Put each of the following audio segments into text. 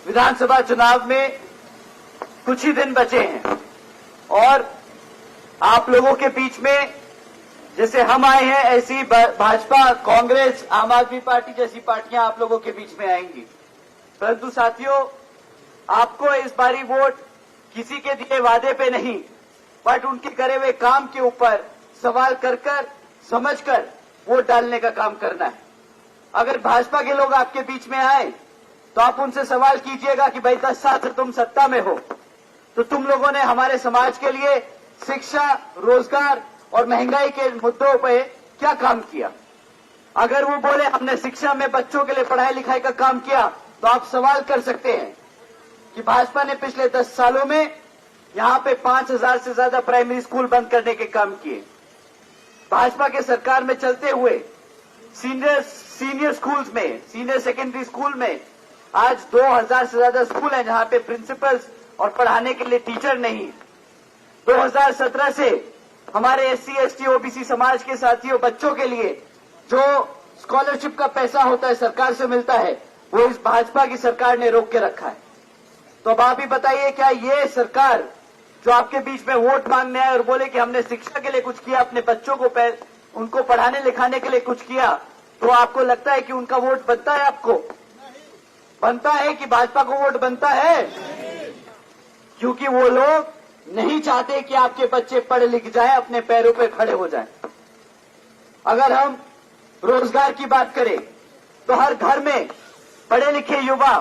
विधानसभा चुनाव में कुछ ही दिन बचे हैं और आप लोगों के बीच में जैसे हम आए हैं ऐसी भाजपा, कांग्रेस, आम आदमी पार्टी जैसी पार्टियां आप लोगों के बीच में आएंगी। परंतु साथियों, आपको इस बारी वोट किसी के दिए वादे पे नहीं, बट उनके करे हुए काम के ऊपर सवाल कर समझकर वोट डालने का काम करना है। अगर भाजपा के लोग आपके बीच में आए तो आप उनसे सवाल कीजिएगा कि भाई 10 साल से तुम सत्ता में हो, तो तुम लोगों ने हमारे समाज के लिए शिक्षा, रोजगार और महंगाई के मुद्दों पे क्या काम किया। अगर वो बोले हमने शिक्षा में बच्चों के लिए पढ़ाई लिखाई का काम किया, तो आप सवाल कर सकते हैं कि भाजपा ने पिछले 10 सालों में यहां पे 5000 से ज्यादा प्राइमरी स्कूल बंद करने के काम किए। भाजपा के सरकार में चलते हुए सीनियर स्कूल्स में, सीनियर सेकेंडरी स्कूल में आज 2000 से ज्यादा स्कूल हैं जहां पे प्रिंसिपल्स और पढ़ाने के लिए टीचर नहीं। 2017 से हमारे SC, ST, OBC समाज के साथियों बच्चों के लिए जो स्कॉलरशिप का पैसा होता है सरकार से मिलता है, वो इस भाजपा की सरकार ने रोक के रखा है। तो अब आप ही बताइए, क्या ये सरकार जो आपके बीच में वोट मांगने आए और बोले कि हमने शिक्षा के लिए कुछ किया, अपने बच्चों को उनको पढ़ाने लिखाने के लिए कुछ किया, तो आपको लगता है कि उनका वोट बनता है? आपको बनता है कि भाजपा को वोट बनता है? क्योंकि वो लोग नहीं चाहते कि आपके बच्चे पढ़ लिख जाएं, अपने पैरों पे खड़े हो जाएं। अगर हम रोजगार की बात करें तो हर घर में पढ़े लिखे युवा,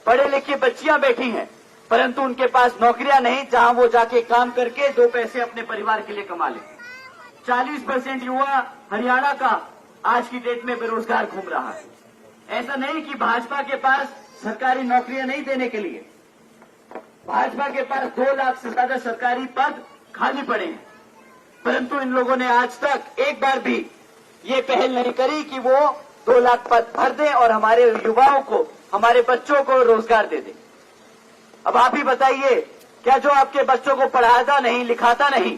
पढ़े लिखे बच्चियां बैठी हैं, परंतु उनके पास नौकरियां नहीं जहां वो जाके काम करके 2 पैसे अपने परिवार के लिए कमा ले। 40% युवा हरियाणा का आज की डेट में बेरोजगार घूम रहा है। ऐसा नहीं कि भाजपा के पास सरकारी नौकरियां नहीं देने के लिए, भाजपा के पास 2 लाख से ज्यादा सरकारी पद खाली पड़े हैं, परंतु इन लोगों ने आज तक एक बार भी ये पहल नहीं करी कि वो 2 लाख पद भर दें और हमारे युवाओं को, हमारे बच्चों को रोजगार दे दें। अब आप ही बताइए, क्या जो आपके बच्चों को पढ़ाता नहीं, लिखाता नहीं,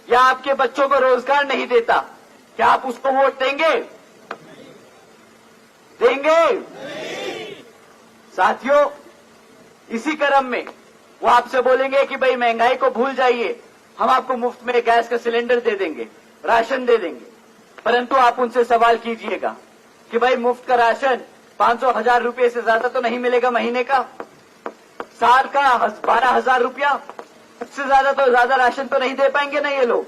या आपके बच्चों को रोजगार नहीं देता, क्या आप उसको वोट देंगे? देंगे? साथियों, इसी क्रम में वो आपसे बोलेंगे कि भाई महंगाई को भूल जाइए, हम आपको मुफ्त में गैस का सिलेंडर दे देंगे, राशन दे देंगे। परंतु आप उनसे सवाल कीजिएगा कि भाई मुफ्त का राशन 500-1000 रुपये से ज्यादा तो नहीं मिलेगा महीने का, साल का 12,000 रुपया, उससे ज्यादा राशन तो नहीं दे पाएंगे ना ये लोग।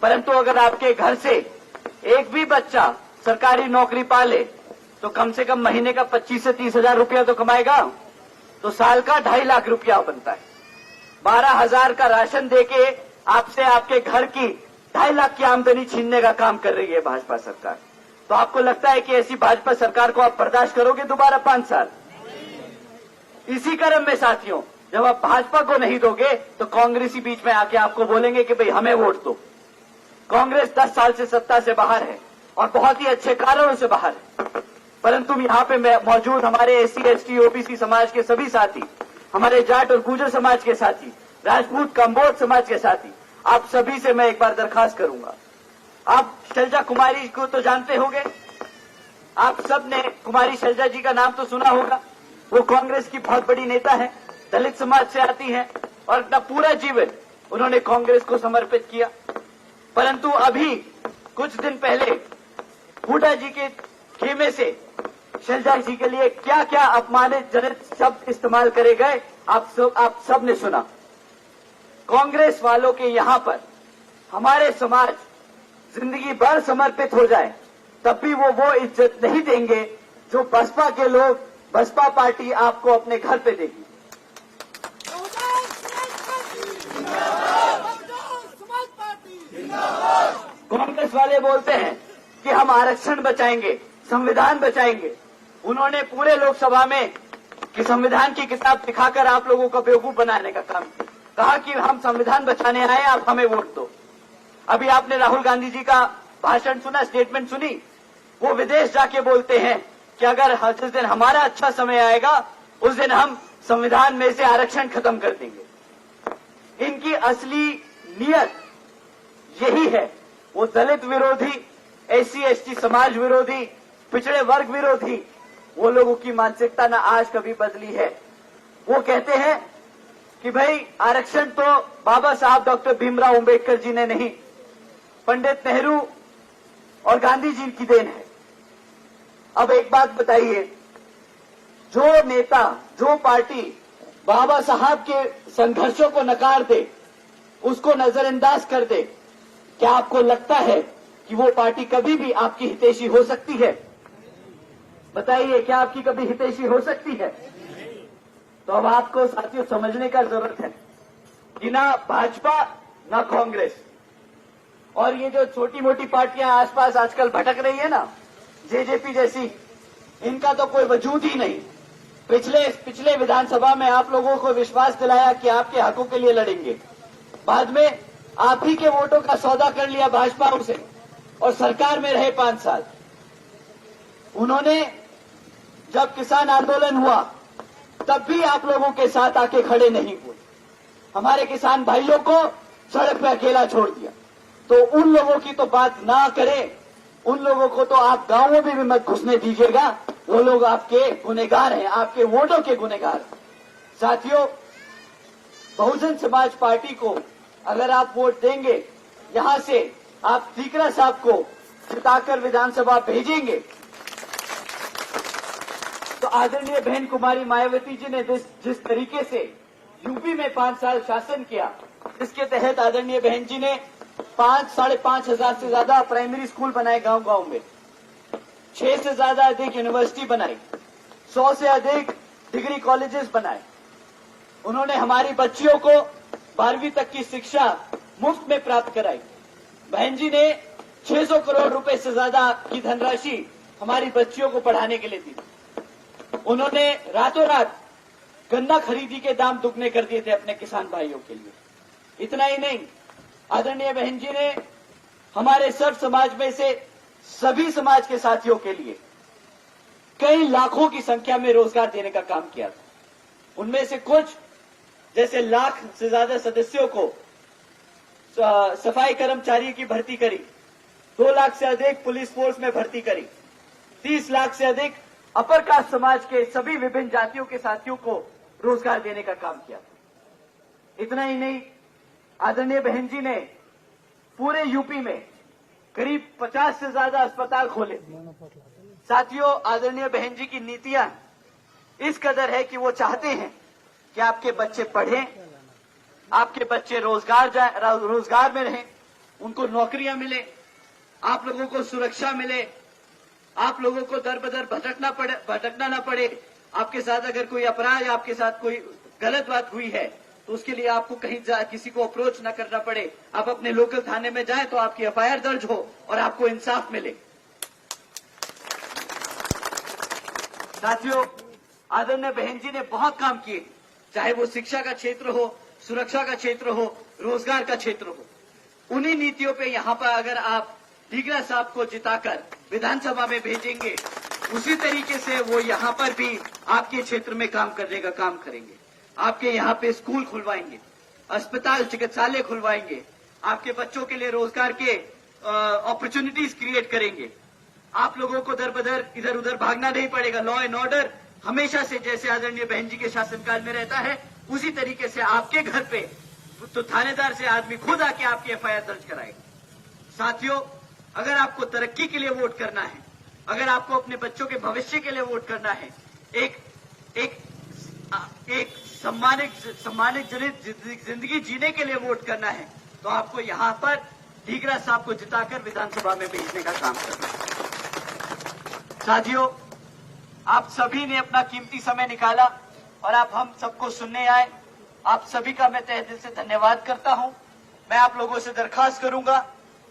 परंतु अगर आपके घर से एक भी बच्चा सरकारी नौकरी पा ले तो कम से कम महीने का 25 से 30,000 रुपया तो कमाएगा, तो साल का 2.5 लाख रुपया बनता है। 12,000 का राशन देके आपसे आपके घर की 2.5 लाख की आमदनी छीनने का काम कर रही है भाजपा सरकार। तो आपको लगता है कि ऐसी भाजपा सरकार को आप बर्दाश्त करोगे दोबारा 5 साल? इसी क्रम में साथियों, जब आप भाजपा को नहीं दोगे तो कांग्रेस ही बीच में आके आपको बोलेंगे कि भाई हमें वोट दो। कांग्रेस 10 साल से सत्ता से बाहर है और बहुत ही अच्छे कारणों से बाहर है, परंतु यहाँ पे मौजूद हमारे SC, ST, OBC समाज के सभी साथी, हमारे जाट और गुर्जर समाज के साथी, राजपूत कंबोज समाज के साथी, आप सभी से मैं एक बार दरखास्त करूंगा। आप शैलजा कुमारी को तो जानते होंगे, आप सब ने कुमारी शैलजा जी का नाम तो सुना होगा। वो कांग्रेस की बहुत बड़ी नेता है, दलित समाज से आती हैं और अपना पूरा जीवन उन्होंने कांग्रेस को समर्पित किया। परंतु अभी कुछ दिन पहले हुड्डा जी के खेमे से शैलजा जी के लिए क्या क्या अपमानजनक शब्द इस्तेमाल करे गए, आप सब ने सुना। कांग्रेस वालों के यहां पर हमारे समाज जिंदगी भर समर्पित हो जाए तब भी वो इज्जत नहीं देंगे जो बसपा के लोग, बसपा पार्टी आपको अपने घर पे देगी। कांग्रेस वाले बोलते हैं कि हम आरक्षण बचाएंगे, संविधान बचाएंगे। उन्होंने पूरे लोकसभा में कि संविधान की किताब दिखाकर आप लोगों को बेवकूफ बनाने का काम किया, कहा कि हम संविधान बचाने आए, आप हमें वोट दो। अभी आपने राहुल गांधी जी का भाषण सुना, स्टेटमेंट सुनी, वो विदेश जाके बोलते हैं कि अगर जिस दिन हमारा अच्छा समय आएगा उस दिन हम संविधान में से आरक्षण खत्म कर देंगे। इनकी असली नियत यही है, वो दलित विरोधी, SC, ST समाज विरोधी, पिछड़े वर्ग विरोधी, वो लोगों की मानसिकता ना आज कभी बदली है वो कहते हैं कि भाई आरक्षण तो बाबा साहब डॉक्टर भीमराव अंबेडकर जी ने नहीं, पंडित नेहरू और गांधी जी की देन है। अब एक बात बताइए, जो नेता, जो पार्टी बाबा साहब के संघर्षों को नकार दे, उसको नजरअंदाज कर दे, क्या आपको लगता है कि वो पार्टी कभी भी आपकी हितैषी हो सकती है? बताइए, क्या आपकी कभी हितैषी हो सकती है? तो अब आपको साथियों समझने का जरूरत है कि ना भाजपा ना कांग्रेस और ये जो छोटी मोटी पार्टियां आसपास आजकल भटक रही है ना, जेजेपी जैसी, इनका तो कोई वजूद ही नहीं। पिछले विधानसभा में आप लोगों को विश्वास दिलाया कि आपके हकों के लिए लड़ेंगे, बाद में आप ही के वोटों का सौदा कर लिया भाजपा से और सरकार में रहे 5 साल। उन्होंने जब किसान आंदोलन हुआ तब भी आप लोगों के साथ आके खड़े नहीं हुए, हमारे किसान भाइयों को सड़क पर अकेला छोड़ दिया। तो उन लोगों की तो बात ना करें, उन लोगों को तो आप गांवों में भी मत घुसने दीजिएगा, वो लोग आपके गुनहगार हैं, आपके वोटों के गुनहगार हैं। साथियों, बहुजन समाज पार्टी को अगर आप वोट देंगे, यहां से आप सीकरा साहब को जिताकर विधानसभा भेजेंगे, तो आदरणीय बहन कुमारी मायावती जी ने जिस तरीके से यूपी में 5 साल शासन किया, जिसके तहत आदरणीय बहन जी ने 5-5.5 हजार से ज्यादा प्राइमरी स्कूल बनाए गांव गांव में, 6 से ज्यादा अधिक यूनिवर्सिटी बनाई, 100 से अधिक डिग्री कॉलेजेस बनाए। उन्होंने हमारी बच्चियों को 12वीं तक की शिक्षा मुफ्त में प्राप्त कराई। बहन जी ने 600 करोड़ रुपए से ज्यादा की धनराशि हमारी बच्चियों को पढ़ाने के लिए दी। उन्होंने रातों रात गन्ना खरीदी के दाम दुगने कर दिए थे अपने किसान भाइयों के लिए। इतना ही नहीं, आदरणीय बहन जी ने हमारे सर्व समाज में से सभी समाज के साथियों के लिए कई लाखों की संख्या में रोजगार देने का काम किया था। उनमें से कुछ, जैसे 1 लाख से ज्यादा सदस्यों को सफाई कर्मचारियों की भर्ती करी, 2 लाख से अधिक पुलिस फोर्स में भर्ती करी, 30 लाख से अधिक अपर कास्ट समाज के सभी विभिन्न जातियों के साथियों को रोजगार देने का काम किया। इतना ही नहीं, आदरणीय बहन जी ने पूरे यूपी में करीब 50 से ज्यादा अस्पताल खोले। साथियों, आदरणीय बहन जी की नीतियां इस कदर है कि वो चाहते हैं कि आपके बच्चे पढ़ें, आपके बच्चे रोजगार में रहें, उनको नौकरियां मिले, आप लोगों को सुरक्षा मिले, आप लोगों को दर बदर भटकना ना पड़े। आपके साथ अगर कोई अपराध या आपके साथ कोई गलत बात हुई है तो उसके लिए आपको कहीं किसी को अप्रोच न करना पड़े। आप अपने लोकल थाने में जाएं तो आपकी एफआईआर दर्ज हो और आपको इंसाफ मिले। साथियों, आदरणीय बहन जी ने बहुत काम किए, चाहे वो शिक्षा का क्षेत्र हो, सुरक्षा का क्षेत्र हो, रोजगार का क्षेत्र हो। उन्हीं नीतियों पे यहाँ पर अगर आप सीकरा साहब को जिताकर विधानसभा में भेजेंगे, उसी तरीके से वो यहाँ पर भी आपके क्षेत्र में काम करने का काम करेंगे। आपके यहाँ पे स्कूल खुलवाएंगे, अस्पताल चिकित्सालय खुलवाएंगे, आपके बच्चों के लिए रोजगार के अपॉर्चुनिटीज क्रिएट करेंगे। आप लोगों को दर बदर इधर उधर भागना नहीं पड़ेगा। लॉ एंड ऑर्डर हमेशा से जैसे आदरणीय बहन जी के शासनकाल में रहता है, उसी तरीके से आपके घर पे तो थानेदार से आदमी खुद आके आपकी एफआईआर दर्ज कराएगा। साथियों, अगर आपको तरक्की के लिए वोट करना है, अगर आपको अपने बच्चों के भविष्य के लिए वोट करना है, एक सम्मानित जिंदगी जीने के लिए वोट करना है, तो आपको यहाँ पर सीकरा साहब को जिताकर विधानसभा में भेजने का काम करना है। साथियों, आप सभी ने अपना कीमती समय निकाला और आप हम सबको सुनने आए। आप सभी का मैं तहे दिल से धन्यवाद करता हूं। मैं आप लोगों से दरखास्त करूंगा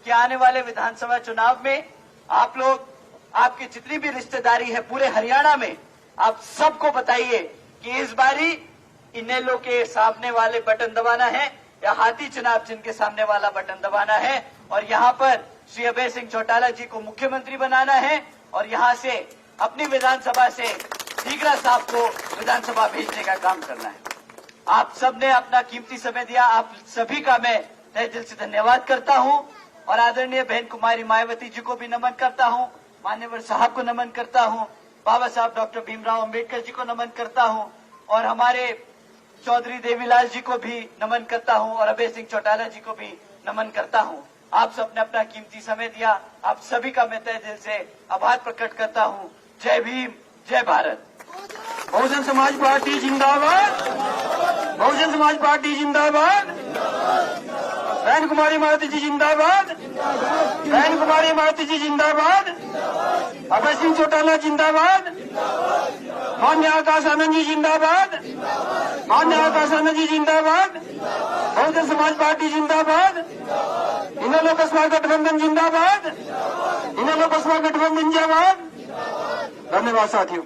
कि आने वाले विधानसभा चुनाव में आप लोग, आपकी जितनी भी रिश्तेदारी है पूरे हरियाणा में, आप सबको बताइए कि इस बारी इनेलो के सामने वाले बटन दबाना है या हाथी चुनाव जिनके सामने वाला बटन दबाना है, और यहाँ पर श्री अभय सिंह चौटाला जी को मुख्यमंत्री बनाना है और यहाँ से अपनी विधानसभा से सीकरा साहब को विधानसभा भेजने का काम करना है। आप सबने अपना कीमती समय दिया, आप सभी का मैं तहे दिल से धन्यवाद करता हूं और आदरणीय बहन कुमारी मायावती जी को भी नमन करता हूं, मान्यवर साहब को नमन करता हूं, बाबा साहब डॉक्टर भीमराव अंबेडकर जी को नमन करता हूं और हमारे चौधरी देवीलाल जी को भी नमन करता हूं और अभय सिंह चौटाला जी को भी नमन करता हूं। आप सबने अपना कीमती समय दिया, आप सभी का मैं तहे दिल से आभार प्रकट करता हूं। जय भीम, जय भारत। बहुजन समाज पार्टी जिंदाबाद, बहुजन समाज पार्टी जिंदाबाद, बहन कुमारी मारुति जी जिंदाबाद, बहन कुमारी मारुति जी जिंदाबाद, अभय सिंह चौटाला जिंदाबाद, मान्य आकाश आनंद जी जिंदाबाद, मान्य आकाश आनंद जी जिंदाबाद, बहुजन समाज पार्टी जिंदाबाद, इनेलो बसपा गठबंधन जिंदाबाद, इनेलो बसपा गठबंधन जिंदाबाद। धन्यवाद साथियों।